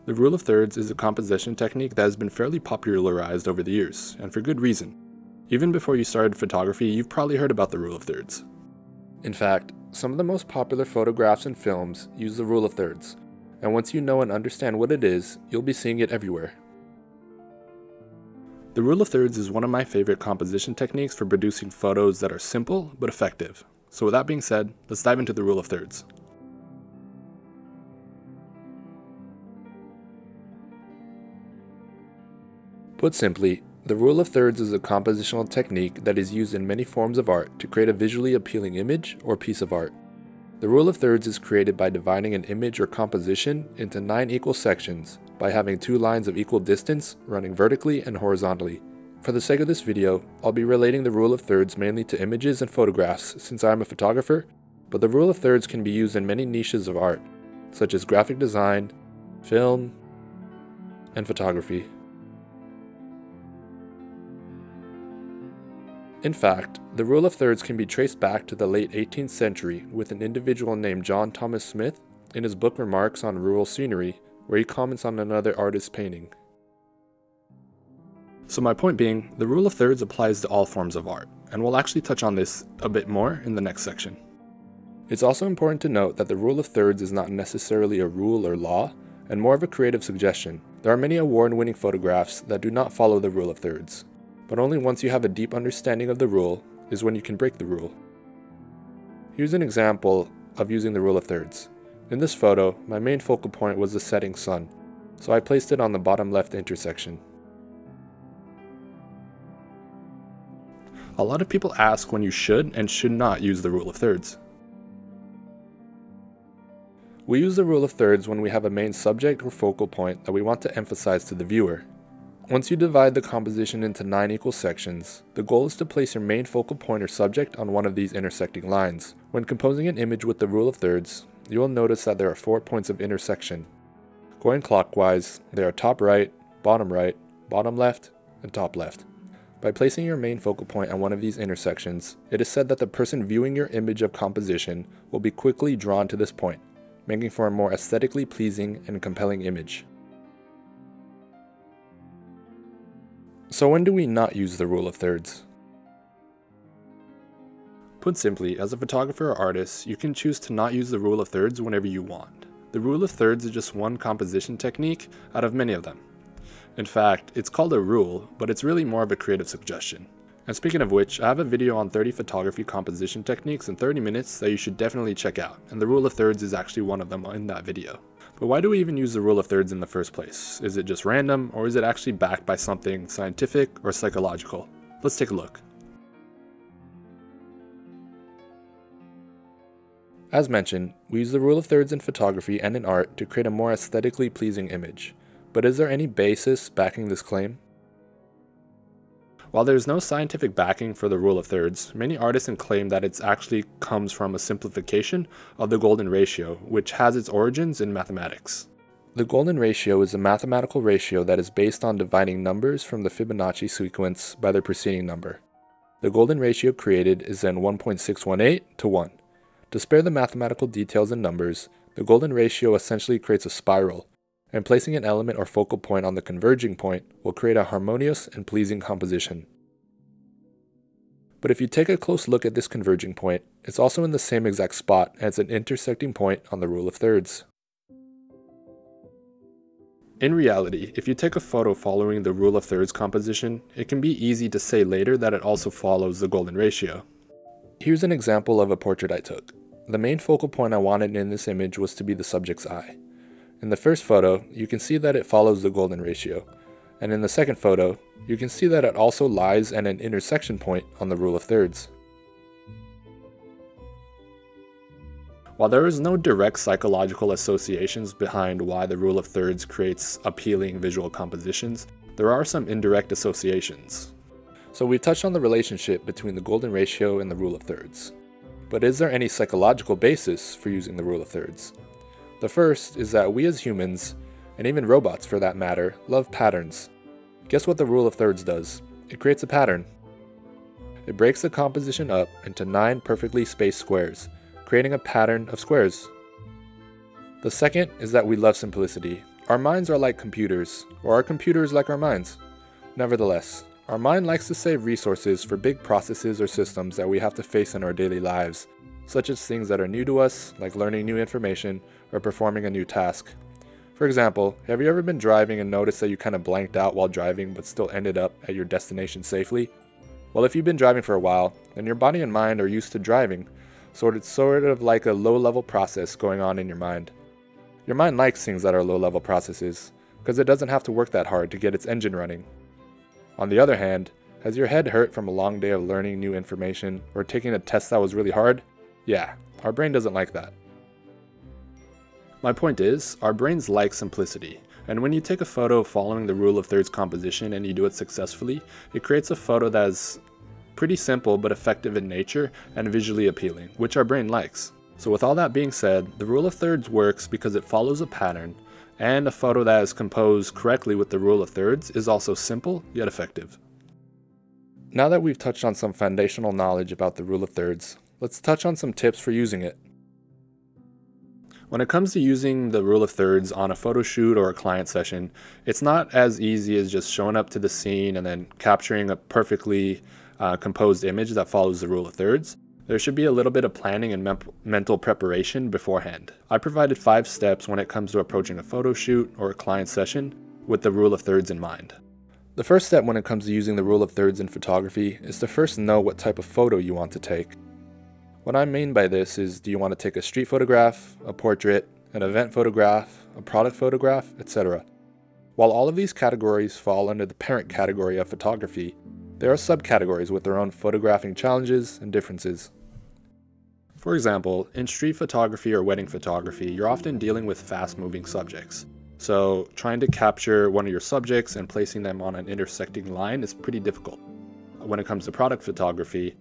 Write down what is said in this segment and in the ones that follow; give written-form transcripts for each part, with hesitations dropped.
The rule of thirds is a composition technique that has been fairly popularized over the years, and for good reason. Even before you started photography, you've probably heard about the rule of thirds. In fact, some of the most popular photographs and films use the rule of thirds, and once you know and understand what it is, you'll be seeing it everywhere. The rule of thirds is one of my favorite composition techniques for producing photos that are simple but effective. So with that being said, let's dive into the rule of thirds. Put simply, the rule of thirds is a compositional technique that is used in many forms of art to create a visually appealing image or piece of art. The rule of thirds is created by dividing an image or composition into 9 equal sections by having 2 lines of equal distance running vertically and horizontally. For the sake of this video, I'll be relating the rule of thirds mainly to images and photographs since I am a photographer, but the rule of thirds can be used in many niches of art, such as graphic design, film, and photography. In fact, the rule of thirds can be traced back to the late 18th century with an individual named John Thomas Smith in his book Remarks on Rural Scenery, where he comments on another artist's painting. So my point being, the rule of thirds applies to all forms of art, and we'll actually touch on this a bit more in the next section. It's also important to note that the rule of thirds is not necessarily a rule or law, and more of a creative suggestion. There are many award-winning photographs that do not follow the rule of thirds, but only once you have a deep understanding of the rule is when you can break the rule. Here's an example of using the rule of thirds. In this photo, my main focal point was the setting sun, so I placed it on the bottom left intersection. A lot of people ask when you should and should not use the rule of thirds. We use the rule of thirds when we have a main subject or focal point that we want to emphasize to the viewer. Once you divide the composition into 9 equal sections, the goal is to place your main focal point or subject on one of these intersecting lines. When composing an image with the rule of thirds, you will notice that there are 4 points of intersection. Going clockwise, they are top right, bottom left, and top left. By placing your main focal point on one of these intersections, it is said that the person viewing your image of composition will be quickly drawn to this point, making for a more aesthetically pleasing and compelling image. So when do we not use the rule of thirds? Put simply, as a photographer or artist, you can choose to not use the rule of thirds whenever you want. The rule of thirds is just one composition technique out of many of them. In fact, it's called a rule, but it's really more of a creative suggestion. And speaking of which, I have a video on 30 photography composition techniques in 30 minutes that you should definitely check out, and the rule of thirds is actually one of them in that video. But why do we even use the rule of thirds in the first place? Is it just random, or is it actually backed by something scientific or psychological? Let's take a look. As mentioned, we use the rule of thirds in photography and in art to create a more aesthetically pleasing image. But is there any basis backing this claim? While there is no scientific backing for the rule of thirds, many artists claim that it actually comes from a simplification of the golden ratio, which has its origins in mathematics. The golden ratio is a mathematical ratio that is based on dividing numbers from the Fibonacci sequence by their preceding number. The golden ratio created is then 1.618 to 1. To spare the mathematical details and numbers, the golden ratio essentially creates a spiral, and placing an element or focal point on the converging point will create a harmonious and pleasing composition. But if you take a close look at this converging point, it's also in the same exact spot as an intersecting point on the rule of thirds. In reality, if you take a photo following the rule of thirds composition, it can be easy to say later that it also follows the golden ratio. Here's an example of a portrait I took. The main focal point I wanted in this image was to be the subject's eye. In the first photo, you can see that it follows the golden ratio, and in the second photo, you can see that it also lies at an intersection point on the rule of thirds. While there is no direct psychological associations behind why the rule of thirds creates appealing visual compositions, there are some indirect associations. So we touched on the relationship between the golden ratio and the rule of thirds. But is there any psychological basis for using the rule of thirds? The first is that we as humans, and even robots for that matter, love patterns. Guess what the rule of thirds does? It creates a pattern. It breaks the composition up into 9 perfectly spaced squares, creating a pattern of squares. The second is that we love simplicity. Our minds are like computers, or our computers like our minds. Nevertheless, our mind likes to save resources for big processes or systems that we have to face in our daily lives, such as things that are new to us, like learning new information or performing a new task. For example, have you ever been driving and noticed that you kind of blanked out while driving but still ended up at your destination safely? Well, if you've been driving for a while, then your body and mind are used to driving, so it's sort of like a low-level process going on in your mind. Your mind likes things that are low-level processes, because it doesn't have to work that hard to get its engine running. On the other hand, has your head hurt from a long day of learning new information or taking a test that was really hard? Yeah, our brain doesn't like that. My point is, our brains like simplicity, and when you take a photo following the rule of thirds composition and you do it successfully, it creates a photo that is pretty simple but effective in nature and visually appealing, which our brain likes. So with all that being said, the rule of thirds works because it follows a pattern, and a photo that is composed correctly with the rule of thirds is also simple yet effective. Now that we've touched on some foundational knowledge about the rule of thirds, let's touch on some tips for using it. When it comes to using the rule of thirds on a photo shoot or a client session, it's not as easy as just showing up to the scene and then capturing a perfectly composed image that follows the rule of thirds. There should be a little bit of planning and mental preparation beforehand. I provided 5 steps when it comes to approaching a photo shoot or a client session with the rule of thirds in mind. The first step when it comes to using the rule of thirds in photography is to first know what type of photo you want to take. What I mean by this is, do you want to take a street photograph, a portrait, an event photograph, a product photograph, etc. While all of these categories fall under the parent category of photography, there are subcategories with their own photographing challenges and differences. For example, in street photography or wedding photography, you're often dealing with fast-moving subjects. So trying to capture one of your subjects and placing them on an intersecting line is pretty difficult. When it comes to product photography,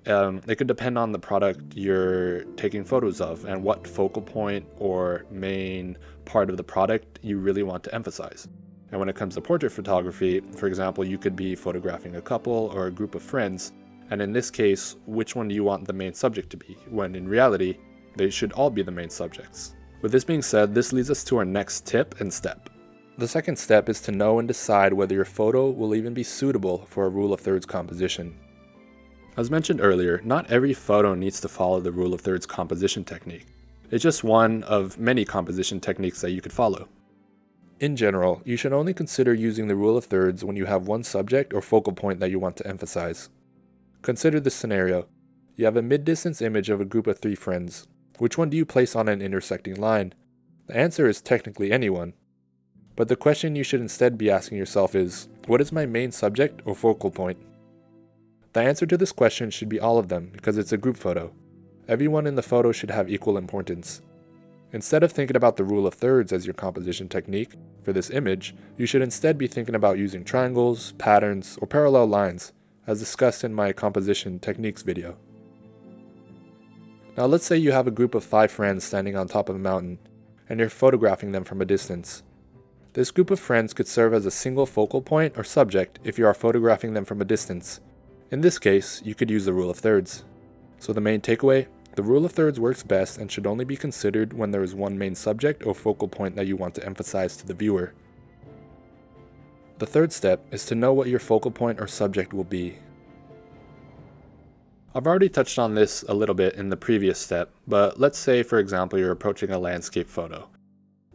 it could depend on the product you're taking photos of and what focal point or main part of the product you really want to emphasize. And when it comes to portrait photography, for example, you could be photographing a couple or a group of friends, and in this case, which one do you want the main subject to be, when in reality, they should all be the main subjects. With this being said, this leads us to our next tip and step. The second step is to know and decide whether your photo will even be suitable for a rule of thirds composition. As mentioned earlier, not every photo needs to follow the rule of thirds composition technique. It's just one of many composition techniques that you could follow. In general, you should only consider using the rule of thirds when you have one subject or focal point that you want to emphasize. Consider this scenario. You have a mid-distance image of a group of 3 friends. Which one do you place on an intersecting line? The answer is technically anyone. But the question you should instead be asking yourself is, what is my main subject or focal point? The answer to this question should be all of them because it's a group photo. Everyone in the photo should have equal importance. Instead of thinking about the rule of thirds as your composition technique for this image, you should instead be thinking about using triangles, patterns, or parallel lines, as discussed in my composition techniques video. Now let's say you have a group of 5 friends standing on top of a mountain, and you're photographing them from a distance. This group of friends could serve as a single focal point or subject if you are photographing them from a distance. In this case, you could use the rule of thirds. So the main takeaway, the rule of thirds works best and should only be considered when there is one main subject or focal point that you want to emphasize to the viewer. The third step is to know what your focal point or subject will be. I've already touched on this a little bit in the previous step, but let's say for example you're approaching a landscape photo.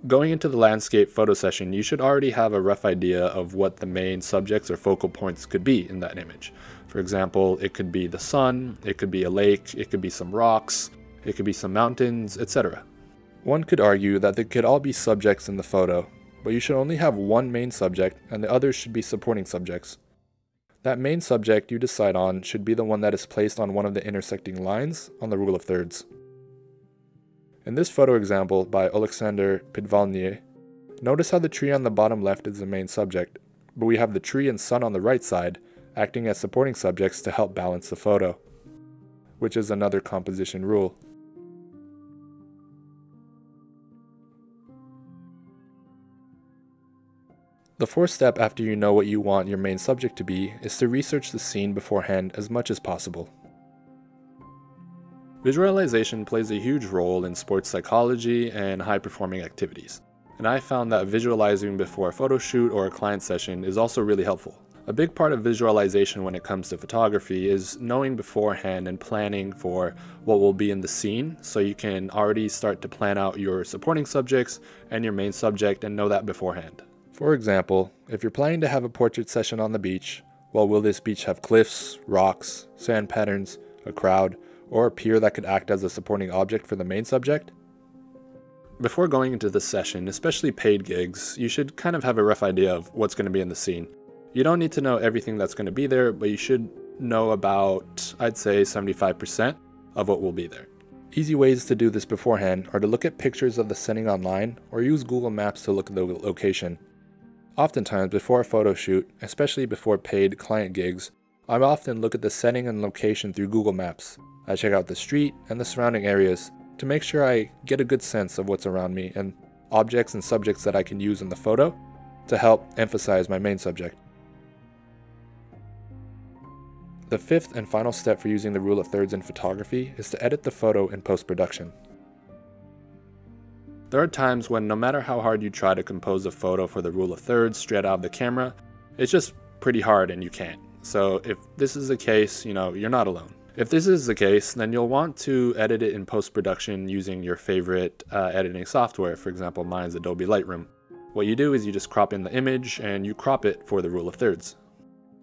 Going into the landscape photo session, you should already have a rough idea of what the main subjects or focal points could be in that image. For example, it could be the sun, it could be a lake, it could be some rocks, it could be some mountains, etc. One could argue that they could all be subjects in the photo, but you should only have one main subject and the others should be supporting subjects. That main subject you decide on should be the one that is placed on one of the intersecting lines on the rule of thirds. In this photo example by Alexander Pidvalnier, notice how the tree on the bottom left is the main subject, but we have the tree and sun on the right side acting as supporting subjects to help balance the photo, which is another composition rule. The fourth step after you know what you want your main subject to be is to research the scene beforehand as much as possible. Visualization plays a huge role in sports psychology and high-performing activities. and I found that visualizing before a photo shoot or a client session is also really helpful. A big part of visualization when it comes to photography is knowing beforehand and planning for what will be in the scene, so you can already start to plan out your supporting subjects and your main subject and know that beforehand. For example, if you're planning to have a portrait session on the beach, well, will this beach have cliffs, rocks, sand patterns, a crowd, or a pier that could act as a supporting object for the main subject? Before going into the session, especially paid gigs, you should kind of have a rough idea of what's going to be in the scene. You don't need to know everything that's going to be there, but you should know about, I'd say, 75% of what will be there. Easy ways to do this beforehand are to look at pictures of the setting online or use Google Maps to look at the location. Oftentimes, before a photo shoot, especially before paid client gigs, I often look at the setting and location through Google Maps. I check out the street and the surrounding areas to make sure I get a good sense of what's around me and objects and subjects that I can use in the photo to help emphasize my main subject. The fifth and final step for using the rule of thirds in photography is to edit the photo in post-production. There are times when no matter how hard you try to compose a photo for the rule of thirds straight out of the camera, it's just pretty hard and you can't. So if this is the case, you're not alone. If this is the case, then you'll want to edit it in post-production using your favorite editing software. For example, mine's Adobe Lightroom. What you do is you just crop in the image and you crop it for the rule of thirds.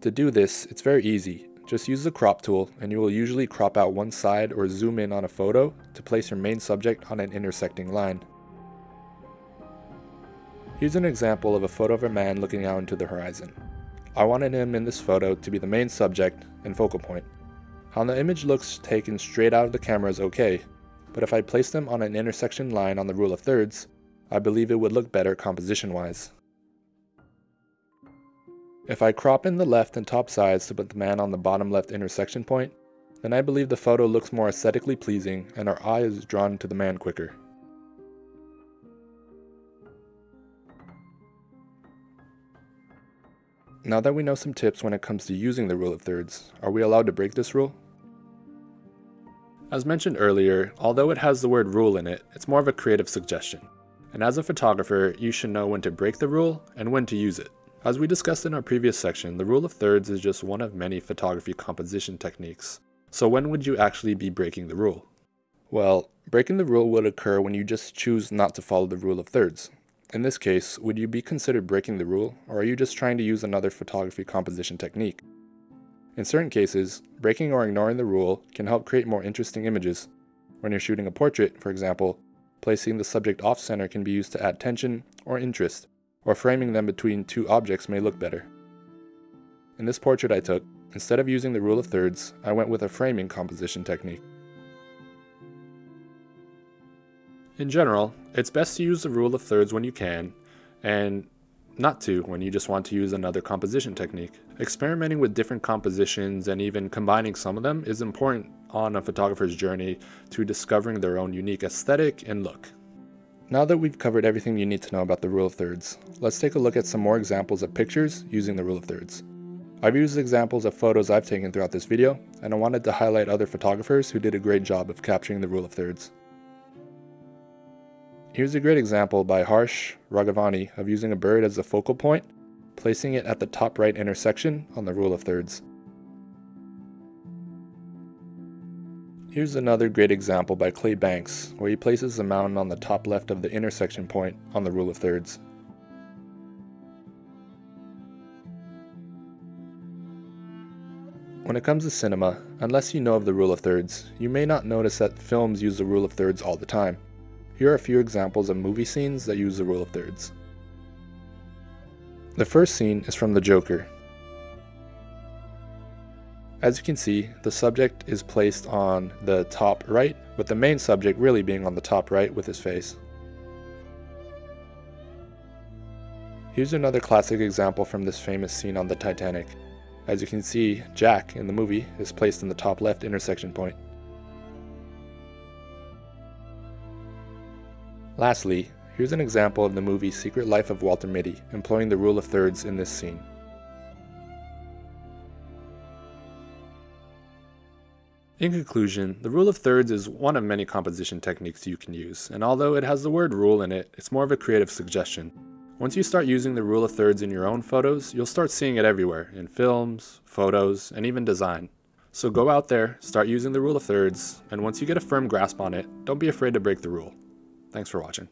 To do this, it's very easy. Just use the crop tool and you will usually crop out one side or zoom in on a photo to place your main subject on an intersecting line. Here's an example of a photo of a man looking out into the horizon. I wanted him in this photo to be the main subject and focal point. How the image looks taken straight out of the camera is okay, but if I placed them on an intersection line on the rule of thirds, I believe it would look better composition-wise. If I crop in the left and top sides to put the man on the bottom left intersection point, then I believe the photo looks more aesthetically pleasing and our eye is drawn to the man quicker. Now that we know some tips when it comes to using the rule of thirds, are we allowed to break this rule? As mentioned earlier, although it has the word rule in it, it's more of a creative suggestion. And as a photographer, you should know when to break the rule and when to use it. As we discussed in our previous section, the rule of thirds is just one of many photography composition techniques. So when would you actually be breaking the rule? Well, breaking the rule would occur when you just choose not to follow the rule of thirds. In this case, would you be considered breaking the rule, or are you just trying to use another photography composition technique? In certain cases, breaking or ignoring the rule can help create more interesting images. When you're shooting a portrait, for example, placing the subject off-center can be used to add tension or interest, or framing them between two objects may look better. In this portrait I took, instead of using the rule of thirds, I went with a framing composition technique. In general, it's best to use the rule of thirds when you can, and not to when you just want to use another composition technique. Experimenting with different compositions and even combining some of them is important on a photographer's journey to discovering their own unique aesthetic and look. Now that we've covered everything you need to know about the rule of thirds, let's take a look at some more examples of pictures using the rule of thirds. I've used examples of photos I've taken throughout this video, and I wanted to highlight other photographers who did a great job of capturing the rule of thirds. Here's a great example by Harsh Raghavani of using a bird as the focal point, placing it at the top right intersection on the rule of thirds. Here's another great example by Clay Banks, where he places the mountain on the top left of the intersection point on the rule of thirds. When it comes to cinema, unless you know of the rule of thirds, you may not notice that films use the rule of thirds all the time. Here are a few examples of movie scenes that use the rule of thirds. The first scene is from The Joker. As you can see, the subject is placed on the top right, with the main subject really being on the top right with his face. Here's another classic example from this famous scene on the Titanic. As you can see, Jack in the movie is placed in the top left intersection point. Lastly, here's an example of the movie Secret Life of Walter Mitty employing the rule of thirds in this scene. In conclusion, the rule of thirds is one of many composition techniques you can use, and although it has the word rule in it, it's more of a creative suggestion. Once you start using the rule of thirds in your own photos, you'll start seeing it everywhere, in films, photos, and even design. So go out there, start using the rule of thirds, and once you get a firm grasp on it, don't be afraid to break the rule. Thanks for watching.